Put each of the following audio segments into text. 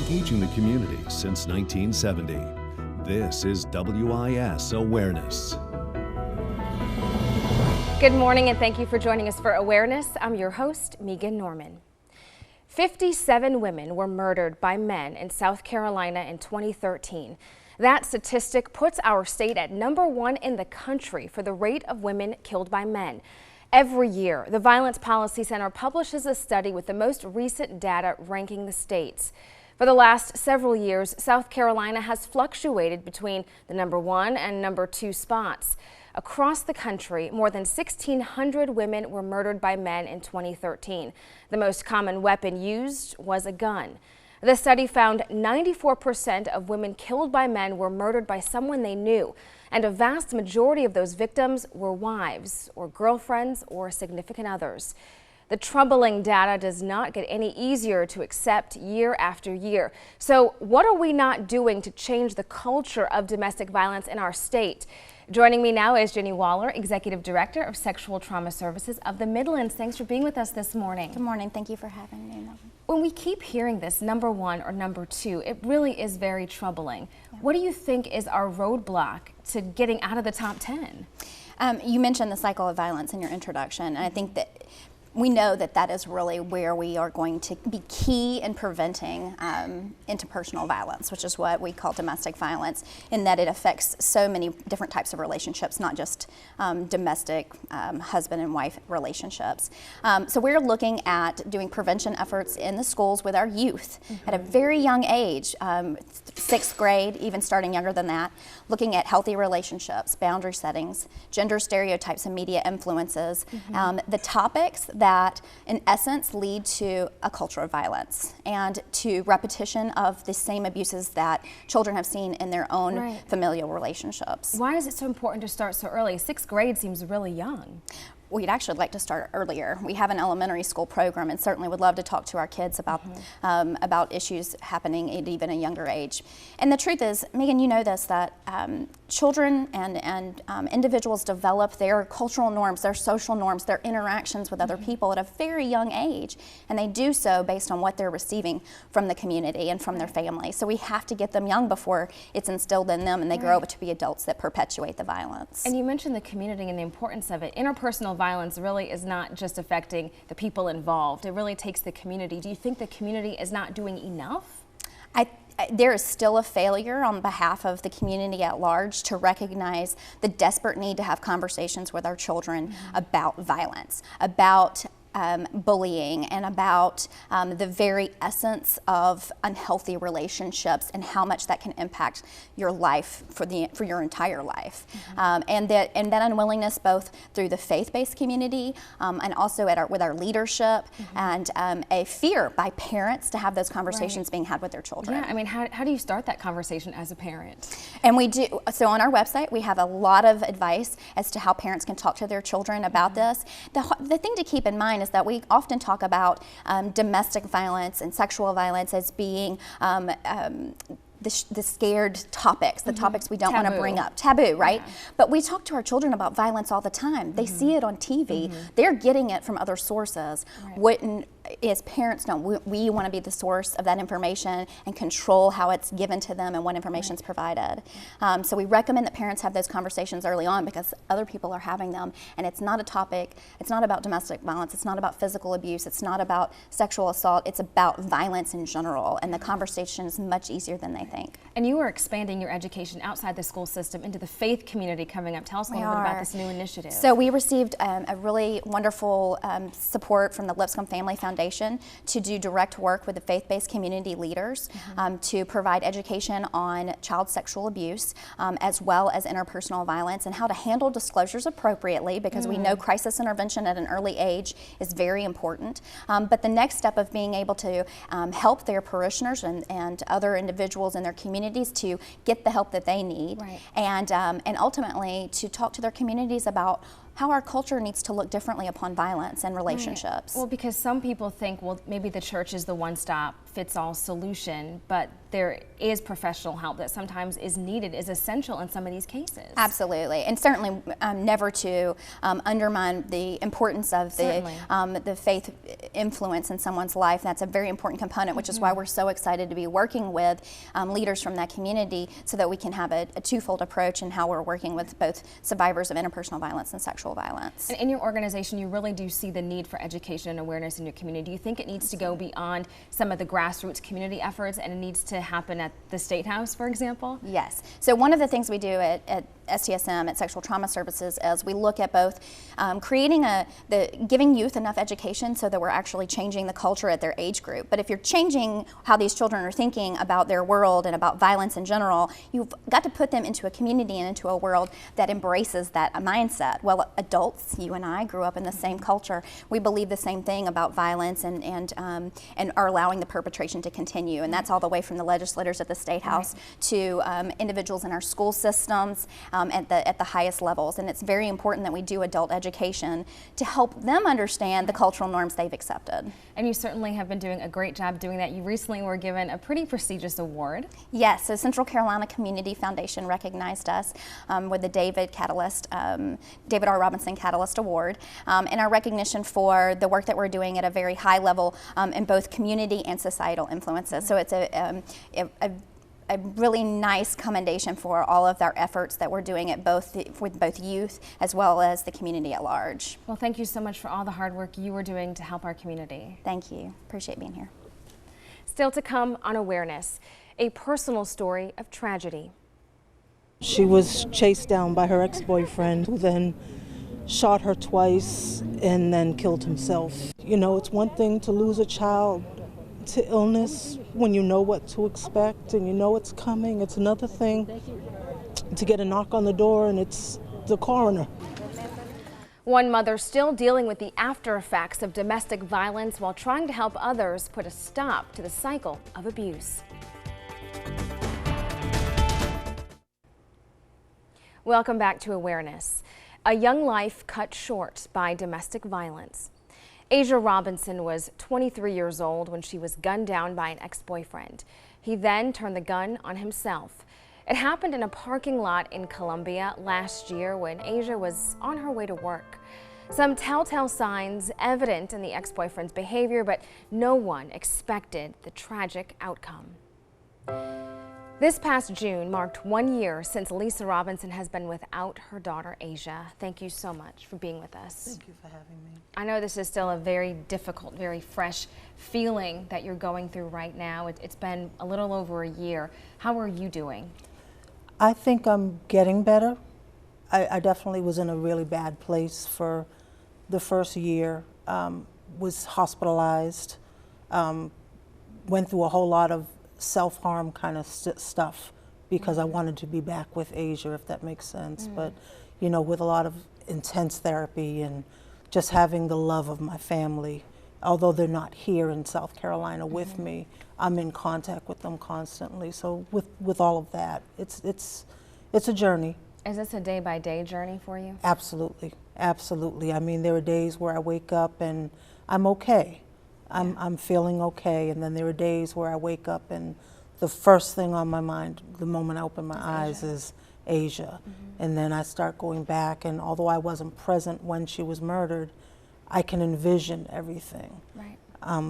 engaging the community since 1970. This is WIS Awareness. Good morning and thank you for joining us for Awareness. I'm your host, Megan Norman. 57 women were murdered by men in South Carolina in 2013. That statistic puts our state at #1 in the country for the rate of women killed by men. Every year, the Violence Policy Center publishes a study with the most recent data ranking the states. For the last several years, South Carolina has fluctuated between the #1 and #2 spots. Across the country, more than 1,600 women were murdered by men in 2013. The most common weapon used was a gun. The study found 94% of women killed by men were murdered by someone they knew, and a vast majority of those victims were wives or girlfriends or significant others. The troubling data does not get any easier to accept year after year. So what are we not doing to change the culture of domestic violence in our state? Joining me now is Jenny Waller, Executive Director of Sexual Trauma Services of the Midlands. Thanks for being with us this morning. Good morning. Thank you for having me. When we keep hearing this #1 or #2, it really is very troubling. Yeah. What do you think is our roadblock to getting out of the top 10? You mentioned the cycle of violence in your introduction, and I think that we know that that is really where we are going to be key in preventing interpersonal violence, which is what we call domestic violence, in that it affects so many different types of relationships, not just domestic husband and wife relationships. So we're looking at doing prevention efforts in the schools with our youth at a very young age, 6th grade, even starting younger than that, looking at healthy relationships, boundary settings, gender stereotypes and media influences, the topics that in essence lead to a culture of violence and to repetition of the same abuses that children have seen in their own familial relationships. Why is it so important to start so early? 6th grade seems really young. We'd actually like to start earlier. We have an elementary school program and certainly would love to talk to our kids about issues happening at even a younger age. And the truth is, Megan, you know this, that children and individuals develop their cultural norms, their social norms, their interactions with other people at a very young age. And they do so based on what they're receiving from the community and from their family. So we have to get them young before it's instilled in them and they grow up to be adults that perpetuate the violence. And you mentioned the community and the importance of it. Interpersonal violence really is not just affecting the people involved. It really takes the community. Do you think the community is not doing enough? There is still a failure on behalf of the community at large to recognize the desperate need to have conversations with our children about violence, about bullying, and about the very essence of unhealthy relationships and how much that can impact your life for your entire life, and that unwillingness both through the faith-based community and also with our leadership, and a fear by parents to have those conversations being had with their children. Yeah, I mean, how do you start that conversation as a parent? And we do. So on our website, we have a lot of advice as to how parents can talk to their children about this. The thing to keep in mind is that we often talk about domestic violence and sexual violence as being the scared topics, the topics we don't want to bring up, taboo, right? Yeah. But we talk to our children about violence all the time. They see it on TV. They're getting it from other sources. As parents don't, we want to be the source of that information and control how it's given to them and what information is provided. So we recommend that parents have those conversations early on because other people are having them, and it's not a topic, it's not about domestic violence, it's not about physical abuse, it's not about sexual assault, it's about violence in general, and the conversation is much easier than they think. And you are expanding your education outside the school system into the faith community coming up. Tell us a little bit about this new initiative. So we received a really wonderful support from the Lipscomb Family Foundation to do direct work with the faith-based community leaders to provide education on child sexual abuse as well as interpersonal violence and how to handle disclosures appropriately, because we know crisis intervention at an early age is very important. But the next step of being able to help their parishioners and other individuals in their communities to get the help that they need, and ultimately to talk to their communities about how our culture needs to look differently upon violence and relationships. Well, because some people think, well, maybe the church is the one-stop-fits-all solution, but there is professional help that sometimes is needed, is essential in some of these cases. Absolutely, and certainly never to undermine the importance of the influence in someone's life. That's a very important component, which is why we're so excited to be working with leaders from that community so that we can have a twofold approach in how we're working with both survivors of interpersonal violence and sexual violence. And in your organization, you really do see the need for education and awareness in your community. Do you think it needs to go beyond some of the grassroots community efforts and it needs to happen at the State House, for example? Yes. So one of the things we do at STSM, at Sexual Trauma Services, is we look at both creating giving youth enough education so that we're actually changing the culture at their age group. But if you're changing how these children are thinking about their world and about violence in general, you've got to put them into a community and into a world that embraces that mindset. Well, adults, you and I grew up in the same culture. We believe the same thing about violence and are allowing the perpetration to continue. And that's all the way from the legislators at the State House to individuals in our school systems at the highest levels. And it's very important that we do adult education to help them understand the cultural norms they've accepted. And you certainly have been doing a great job doing that. You recently were given a pretty prestigious award. Yes, so Central Carolina Community Foundation recognized us with the David R. Robinson Catalyst Award, and our recognition for the work that we're doing at a very high level in both community and societal influences. So it's a really nice commendation for all of our efforts that we're doing with both youth as well as the community at large. Well, thank you so much for all the hard work you were doing to help our community. Thank you. Appreciate being here. Still to come on Awareness, a personal story of tragedy. She was chased down by her ex-boyfriend, who then shot her twice and then killed himself. You know, it's one thing to lose a child to illness when you know what to expect and you know it's coming. It's another thing to get a knock on the door and it's the coroner. One mother still dealing with the after effects of domestic violence while trying to help others put a stop to the cycle of abuse. Welcome back to Awareness. A young life cut short by domestic violence. Asia Robinson was 23 years old when she was gunned down by an ex-boyfriend. He then turned the gun on himself. It happened in a parking lot in Columbia last year when Asia was on her way to work. Some telltale signs evident in the ex-boyfriend's behavior, but no one expected the tragic outcome. This past June marked 1 year since Lisa Robinson has been without her daughter, Asia. Thank you so much for being with us. Thank you for having me. I know this is still a very difficult, very fresh feeling that you're going through right now. It's been a little over a year. How are you doing? I think I'm getting better. I definitely was in a really bad place for the first year. Was hospitalized, went through a whole lot of self-harm kind of stuff because I wanted to be back with Asia, if that makes sense. But, you know, with a lot of intense therapy and just having the love of my family, although they're not here in South Carolina with me, I'm in contact with them constantly. So with all of that, it's a journey. Is this a day-by-day journey for you? Absolutely, absolutely. I mean, there are days where I wake up and I'm okay. I'm feeling okay, and then there are days where I wake up and the first thing on my mind, the moment I open my eyes, is Asia. And then I start going back, and although I wasn't present when she was murdered, I can envision everything. Right.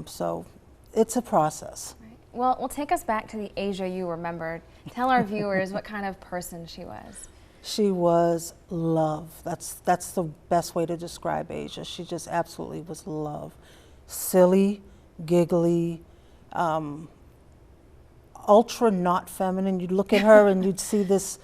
So it's a process. Right. Well, take us back to the Asia you remembered. Tell our viewers what kind of person she was. She was love. That's the best way to describe Asia. She just absolutely was love. Silly, giggly, ultra not feminine. You'd look at her and you'd see this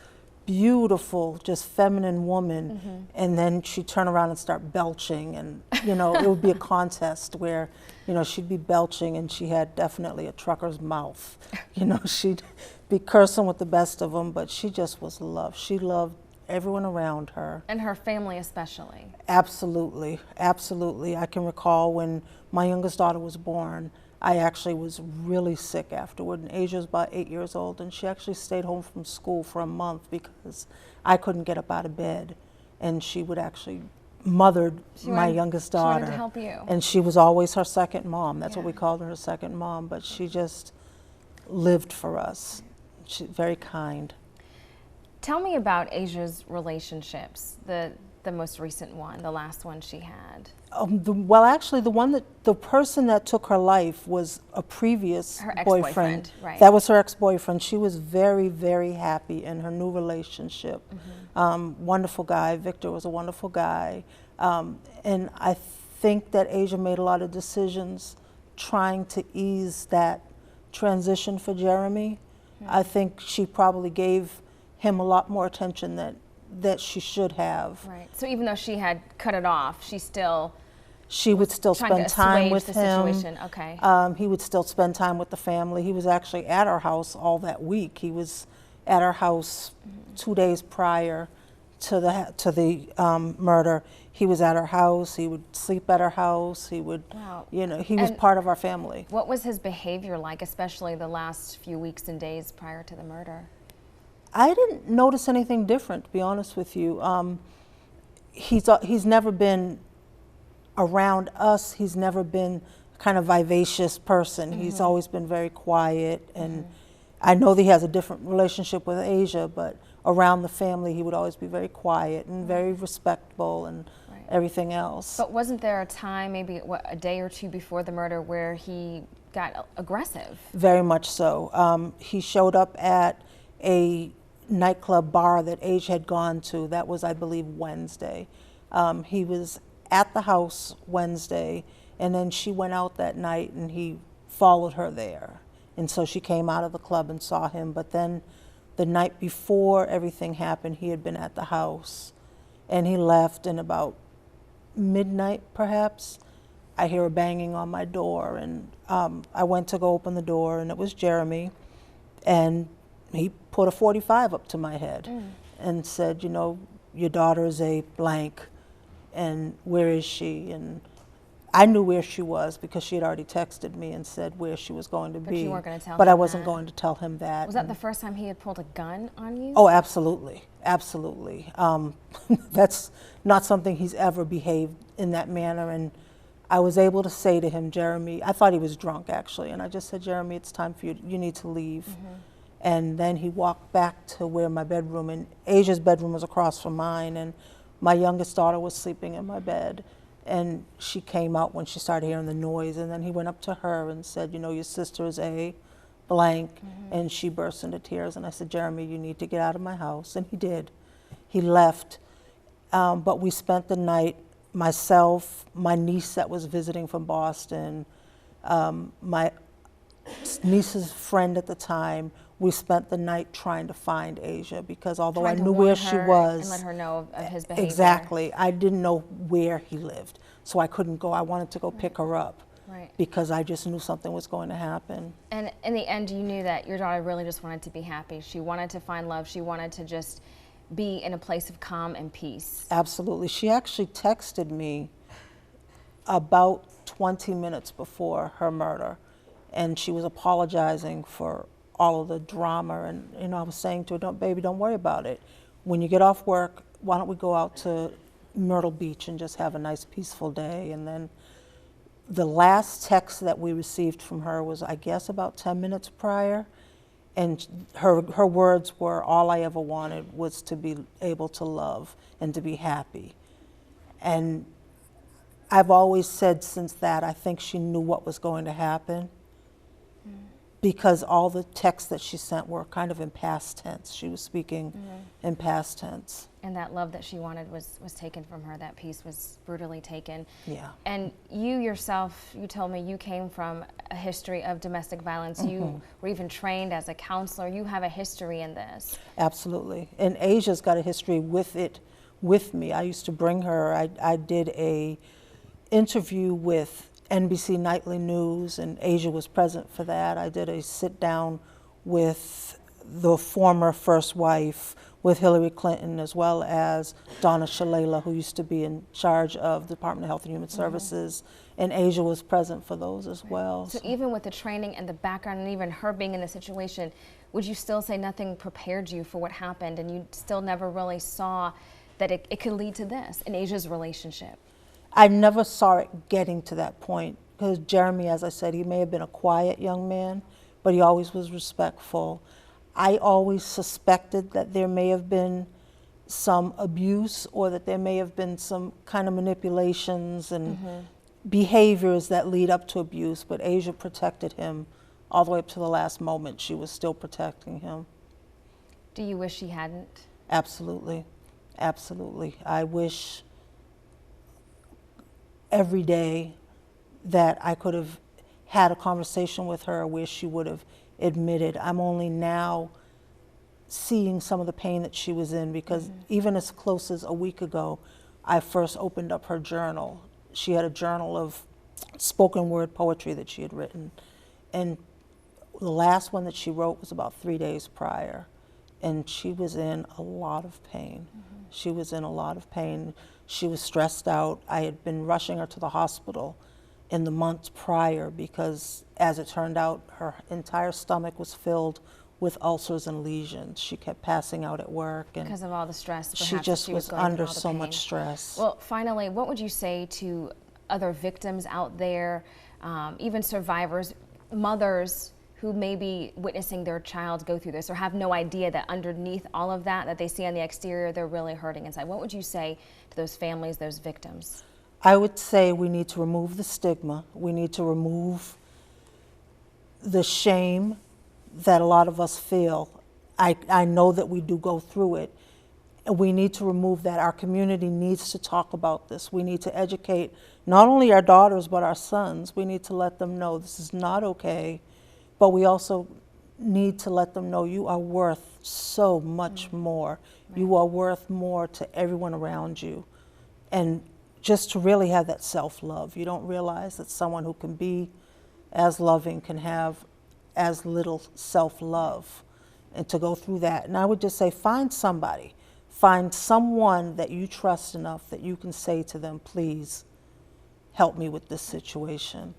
beautiful, just feminine woman, and then she'd turn around and start belching, and you know, it would be a contest where, you know, she'd be belching and she had definitely a trucker's mouth. You know, she'd be cursing with the best of them, but she just was love. She loved everyone around her. And her family especially. Absolutely, absolutely. I can recall when my youngest daughter was born, I actually was really sick afterward, and Asia was about 8 years old, and she actually stayed home from school for a month because I couldn't get up out of bed, and she would actually mothered my youngest daughter. She wanted to help you. And she was always her second mom. That's what we called her second mom, but she just lived for us. She's very kind. Tell me about Asia's relationships, the the most recent one, the last one she had? Well, actually, the person that took her life was a previous Her boyfriend. ex-boyfriend, right. That was her ex-boyfriend. She was very, very happy in her new relationship. Wonderful guy. Victor was a wonderful guy. And I think that Asia made a lot of decisions trying to ease that transition for Jeremy. I think she probably gave him a lot more attention that she should have. Right. So even though she had cut it off, she would still trying spend to time assuage with the him. situation. Okay. He would still spend time with the family. He was actually at our house all that week. He was at our house 2 days prior to the murder. He was at our house. He would sleep at our house. He would, Wow. He was And part of our family. What was his behavior like, especially the last few weeks and days prior to the murder? I didn't notice anything different, to be honest with you. He's never been around us. He's never been kind of vivacious person. He's always been very quiet, and I know that he has a different relationship with Asia, but around the family he would always be very quiet and very respectful and everything else. But wasn't there a time, maybe a day or two before the murder, where he got aggressive? Very much so. He showed up at a nightclub bar that Asia had gone to. That was, I believe, Wednesday. He was at the house Wednesday, and then she went out that night and he followed her there. And so she came out of the club and saw him, but then the night before everything happened, he had been at the house, and he left, and about midnight perhaps, I hear a banging on my door, and I went to go open the door, and it was Jeremy, and he put a 45 up to my head and said, your daughter is a blank, and where is she? And I knew where she was because she had already texted me and said where she was going to be. But you weren't going to tell him But I wasn't that. going to tell him that. Was that the first time he had pulled a gun on you? Oh, absolutely, absolutely. That's not something he's ever behaved in that manner. And I was able to say to him, Jeremy, I thought he was drunk actually, and I just said, Jeremy, it's time for you need to leave. And then he walked back to where my bedroom, and Asia's bedroom was across from mine, and my youngest daughter was sleeping in my bed. And she came out when she started hearing the noise, and then he went up to her and said, your sister is a blank, and she burst into tears. And I said, Jeremy, you need to get out of my house. And he did. He left. But we spent the night, myself, my niece that was visiting from Boston, my niece's friend at the time, we spent the night trying to find Asia, because although Trying I to knew warn where she her was. and let her know of his behavior. Exactly. I didn't know where he lived, so I couldn't go. I wanted to go pick her up because I just knew something was going to happen. And in the end, you knew that your daughter really just wanted to be happy. She wanted to find love. She wanted to just be in a place of calm and peace. Absolutely. She actually texted me about 20 minutes before her murder, and she was apologizing for all of the drama. And I was saying to her, baby, don't worry about it. When you get off work, why don't we go out to Myrtle Beach and just have a nice peaceful day? And then the last text that we received from her was, I guess, about 10 minutes prior. And her words were, all I ever wanted was to be able to love and to be happy. And I've always said since that, I think she knew what was going to happen, because all the texts that she sent were kind of in past tense. She was speaking in past tense. And that love that she wanted was taken from her. That peace was brutally taken. Yeah. And you yourself, you told me you came from a history of domestic violence. You were even trained as a counselor. You have a history in this. Absolutely. And Asia's got a history with it, with me. I used to bring her. I did a interview with NBC Nightly News, and Asia was present for that. I did a sit down with the former first wife, with Hillary Clinton, as well as Donna Shalala, who used to be in charge of the Department of Health and Human Services, and Asia was present for those as well. So even with the training and the background, and even her being in the situation, would you still say nothing prepared you for what happened, and you still never really saw that it could lead to this in Asia's relationship? I never saw it getting to that point, because Jeremy, as I said, he may have been a quiet young man, but he always was respectful. I always suspected that there may have been some abuse, or that there may have been some kind of manipulations and behaviors that lead up to abuse, but Asia protected him all the way up to the last moment. She was still protecting him. Do you wish she hadn't? Absolutely, absolutely. I wish every day that I could have had a conversation with her where she would have admitted. I'm only now seeing some of the pain that she was in, because even as close as a week ago, I first opened up her journal. She had a journal of spoken word poetry that she had written. And the last one that she wrote was about 3 days prior. And she was in a lot of pain. She was in a lot of pain. She was stressed out. I had been rushing her to the hospital in the months prior because, as it turned out, her entire stomach was filled with ulcers and lesions. She kept passing out at work. And because of all the stress, perhaps, she just was going through under all the so pain. much stress. Well, finally, what would you say to other victims out there, even survivors, mothers who may be witnessing their child go through this, or have no idea that underneath all of that, that they see on the exterior, they're really hurting inside? What would you say to those families, those victims? I would say we need to remove the stigma. We need to remove the shame that a lot of us feel. I know that we do go through it. And we need to remove that. Our community needs to talk about this. We need to educate not only our daughters, but our sons. We need to let them know this is not okay. But we also need to let them know you are worth so much more. Right. You are worth more to everyone around you. And just to really have that self-love. You don't realize that someone who can be as loving can have as little self-love, and to go through that. And I would just say, find somebody, find someone that you trust enough that you can say to them, please help me with this situation.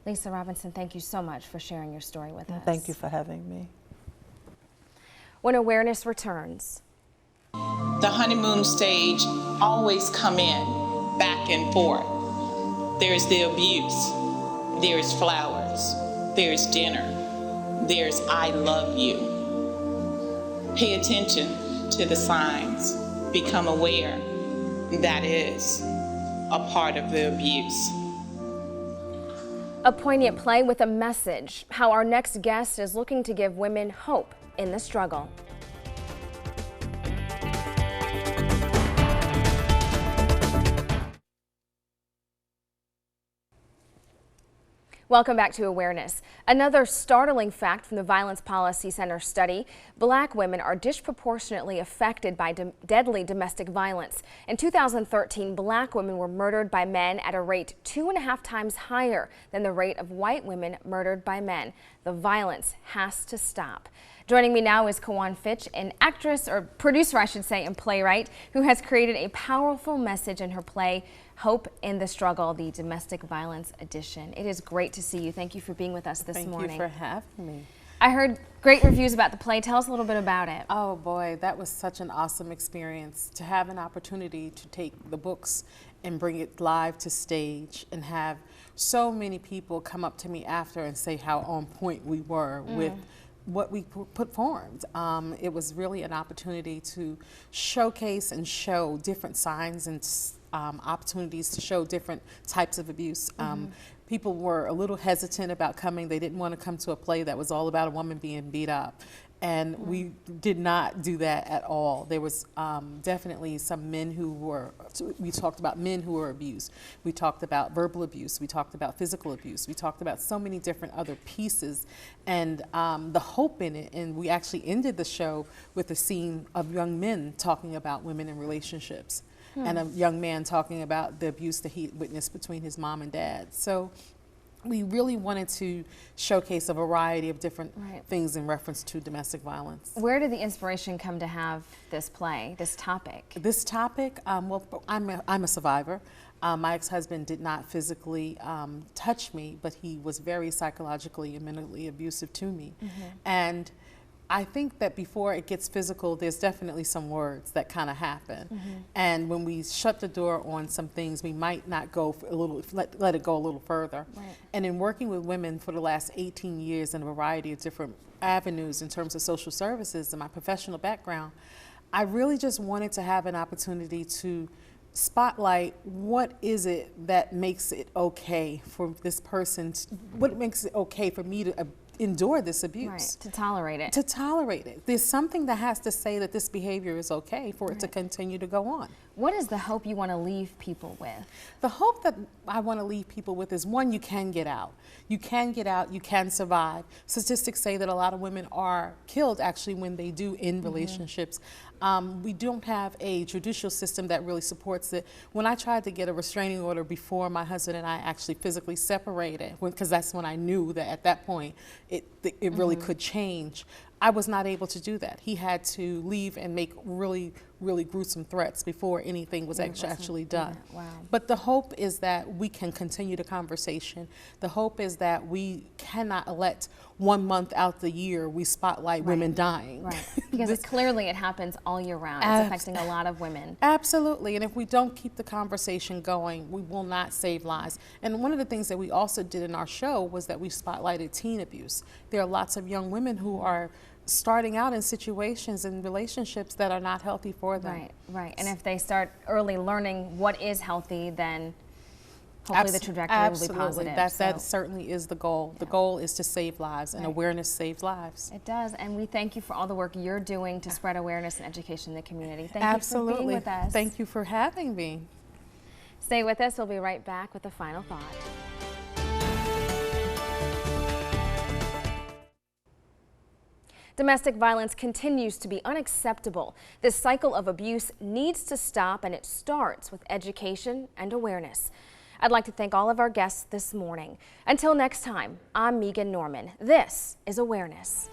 Lisa Robinson, thank you so much for sharing your story with us. Thank you for having me. When awareness returns. The honeymoon stage always come in back and forth. There's the abuse, there's flowers, there's dinner, there's I love you. Pay attention to the signs. Become aware that is a part of the abuse. A poignant play with a message, how our next guest is looking to give women hope in the struggle. Welcome back to Awareness. Another startling fact from the Violence Policy Center study: Black women are disproportionately affected by deadly domestic violence. In 2013, Black women were murdered by men at a rate 2.5 times higher than the rate of white women murdered by men. The violence has to stop. Joining me now is Kawan Fitch, an actress, or producer I should say, and playwright, who has created a powerful message in her play, Hope in the Struggle, the Domestic Violence Edition. It is great to see you. Thank you for being with us this morning. Thank you for having me. I heard great reviews about the play. Tell us a little bit about it. Oh boy, that was such an awesome experience to have an opportunity to take the books and bring it live to stage and have so many people come up to me after and say how on point we were with what we put forward. It was really an opportunity to showcase and show different signs and opportunities to show different types of abuse. People were a little hesitant about coming. They didn't want to come to a play that was all about a woman being beat up. And we did not do that at all. There was definitely some men who were, we talked about men who were abused. We talked about verbal abuse. We talked about physical abuse. We talked about so many different other pieces and the hope in it. And we actually ended the show with a scene of young men talking about women in relationships. And a young man talking about the abuse that he witnessed between his mom and dad. So we really wanted to showcase a variety of different things in reference to domestic violence. Where did the inspiration come to have this play, this topic? This topic, well, I'm a survivor. My ex-husband did not physically touch me, but he was very psychologically and mentally abusive to me. And I think that before it gets physical, there's definitely some words that kind of happen. And when we shut the door on some things, we might not go a little, let it go a little further. And in working with women for the last 18 years in a variety of different avenues in terms of social services and my professional background, I really just wanted to have an opportunity to spotlight what is it that makes it okay for this person, what makes it okay for me to endure this abuse. Right, to tolerate it. To tolerate it. There's something that has to say that this behavior is okay for it to continue to go on. What is the hope you want to leave people with? The hope that I want to leave people with is, one, you can get out. You can get out, you can survive. Statistics say that a lot of women are killed actually when they do end relationships. We don't have a judicial system that really supports it. When I tried to get a restraining order before my husband and I actually physically separated, because that's when I knew that at that point it really could change, I was not able to do that. He had to leave and make really, really gruesome threats before anything was actually done. Yeah, wow. But the hope is that we can continue the conversation. The hope is that we cannot let 1 month out the year we spotlight women dying. Right, because clearly it happens all year round. It's affecting a lot of women. Absolutely, and if we don't keep the conversation going, we will not save lives. And one of the things that we also did in our show was that we spotlighted teen abuse. There are lots of young women who are starting out in situations and relationships that are not healthy for them. Right, right. And if they start early learning what is healthy, then hopefully the trajectory will be positive. That certainly is the goal. The goal is to save lives, and awareness saves lives. It does, and we thank you for all the work you're doing to spread awareness and education in the community. Thank you for being with us. Thank you for having me. Stay with us. We'll be right back with the final thought. Domestic violence continues to be unacceptable. This cycle of abuse needs to stop, and it starts with education and awareness. I'd like to thank all of our guests this morning. Until next time, I'm Megan Norman. This is Awareness.